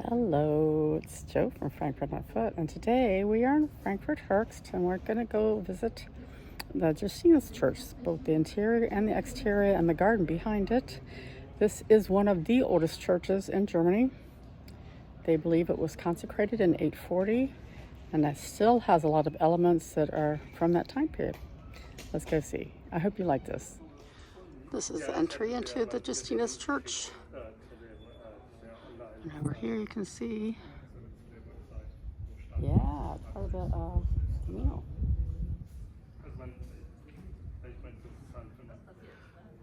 Hello, it's Joe from Frankfurt on Foot, and today we are in Frankfurt, Höchst, and we're going to go visit the Justinus Church, both the interior and the exterior and the garden behind it. This is one of the oldest churches in Germany. They believe it was consecrated in 840, and that still has a lot of elements that are from that time period. Let's go see. I hope you like this. This is the entry into the Justinus Church. And over here you can see, it's part of the Camino.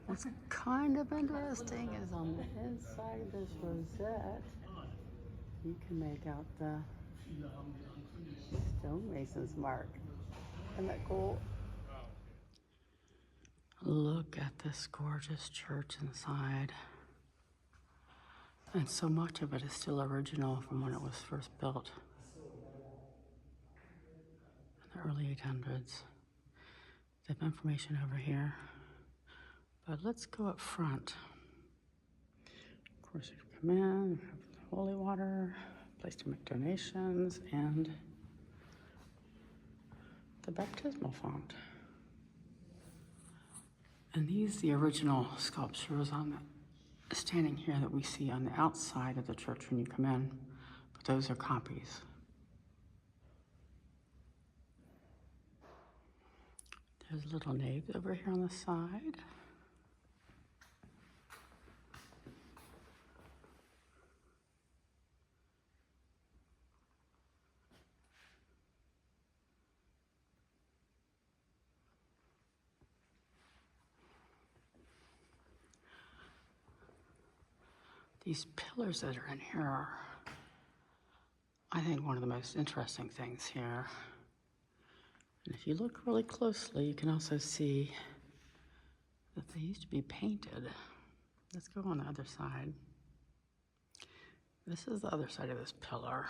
What's kind of interesting is on the inside of this rosette, you can make out the stonemason's mark. Isn't that cool? Look at this gorgeous church inside. And so much of it is still original from when it was first built in the early 800s. They have information over here. But let's go up front. Of course, you come in, you have the holy water, place to make donations, and the baptismal font. And these, the original sculptures standing here that we see on the outside of the church when you come in, but those are copies. There's a little nave over here on the side. These pillars that are in here are, I think, one of the most interesting things here. And if you look really closely, you can also see that they used to be painted. Let's go on the other side. This is the other side of this pillar.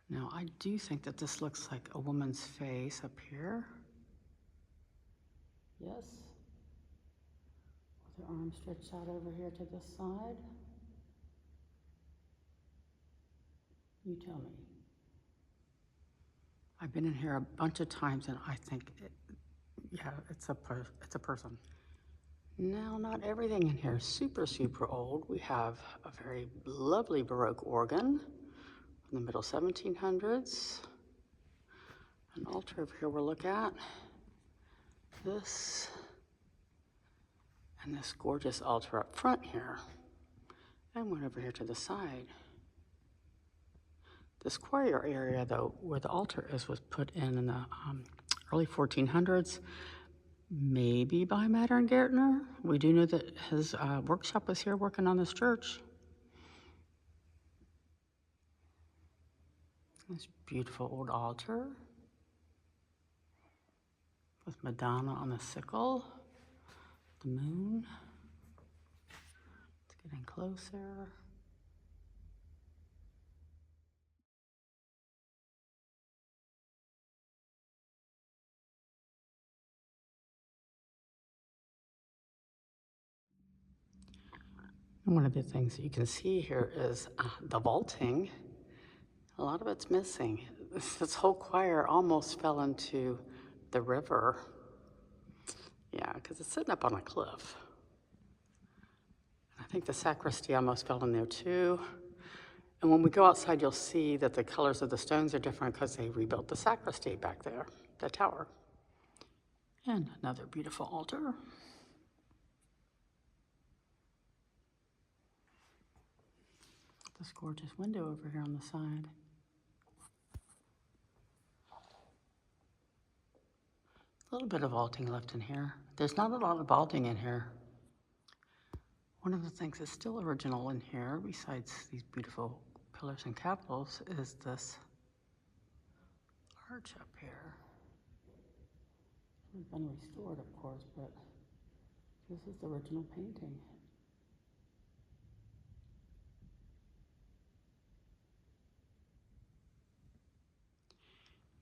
Now, I do think that this looks like a woman's face up here. Yes. With her arm stretched out over here to this side. You tell me. I've been in here a bunch of times, and I think, it's a person. Now, not everything in here is super, super old. We have a very lovely baroque organ from the middle 1700s. An altar over here we'll look at. This, and this gorgeous altar up front here. And one over here to the side. This choir area, though, where the altar is, was put in the early 1400s, maybe by Matter & Gärtner. We do know that his workshop was here working on this church. This beautiful old altar with Madonna on the sickle, the moon. It's getting closer. And one of the things that you can see here is the vaulting. A lot of it's missing. This whole choir almost fell into the river. Yeah, because it's sitting up on a cliff. I think the sacristy almost fell in there too. And when we go outside, you'll see that the colors of the stones are different because they rebuilt the sacristy back there, the tower. And another beautiful altar. This gorgeous window over here on the side. A little bit of vaulting left in here. There's not a lot of vaulting in here. One of the things that's still original in here, besides these beautiful pillars and capitals, is this arch up here. It's been restored, of course, but this is the original painting.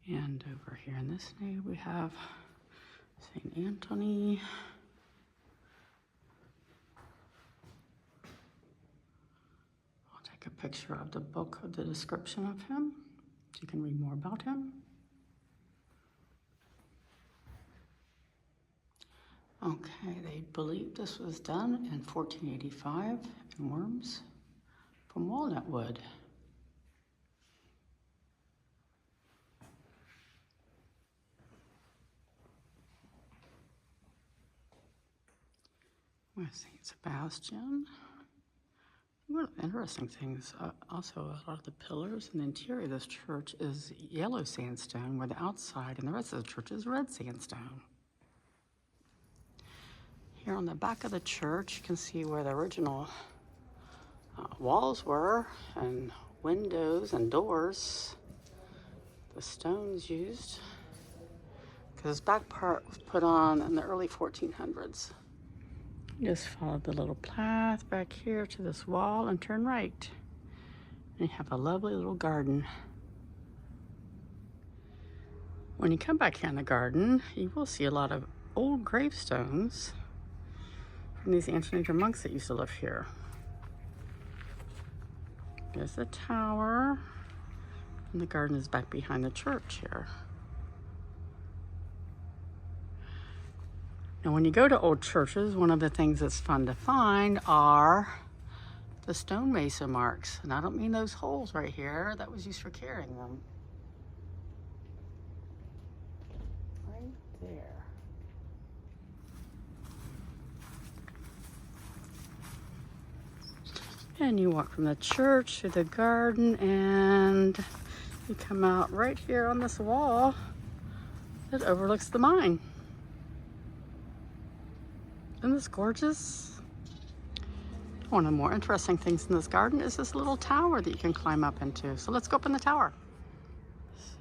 And over here in this nave we have St. Anthony. I'll take a picture of the book, of the description of him, so you can read more about him. Okay, they believe this was done in 1485 in Worms from walnut wood. I think it's a bastion. One of the interesting things, also a lot of the pillars in the interior of this church is yellow sandstone, where the outside and the rest of the church is red sandstone. Here on the back of the church, you can see where the original walls were, and windows and doors. The stones used, because this back part was put on in the early 1400s. Just follow the little path back here to this wall and turn right. And you have a lovely little garden. When you come back here in the garden, you will see a lot of old gravestones from these Antoniter monks that used to live here. There's the tower, and the garden is back behind the church here. Now, when you go to old churches, one of the things that's fun to find are the stonemason marks. And I don't mean those holes right here. That was used for carrying them. Right there. And you walk from the church to the garden, and you come out right here on this wall that overlooks the mine. Isn't this gorgeous? One of the more interesting things in this garden is this little tower that you can climb up into. So let's go up in the tower.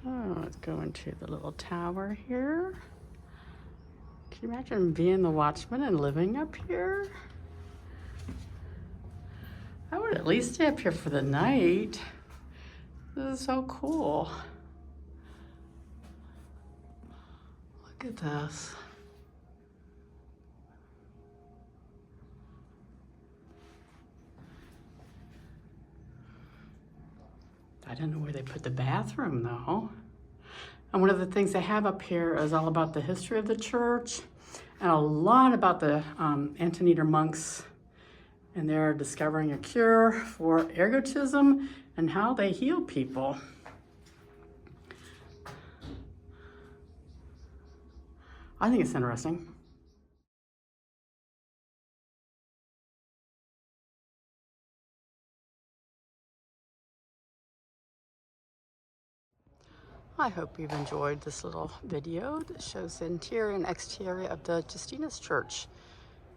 So let's go into the little tower here. Can you imagine being the watchman and living up here? I would at least stay up here for the night. This is so cool. Look at this. I don't know where they put the bathroom though. And one of the things they have up here is all about the history of the church and a lot about the Antoniter monks and they're discovering a cure for ergotism and how they heal people. I think it's interesting. I hope you've enjoyed this little video that shows the interior and exterior of the Justinus Church.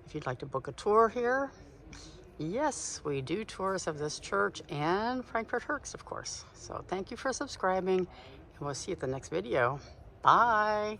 If you'd like to book a tour here, yes, we do tours of this church and Frankfurt Höchst, of course. So thank you for subscribing, and we'll see you at the next video. Bye.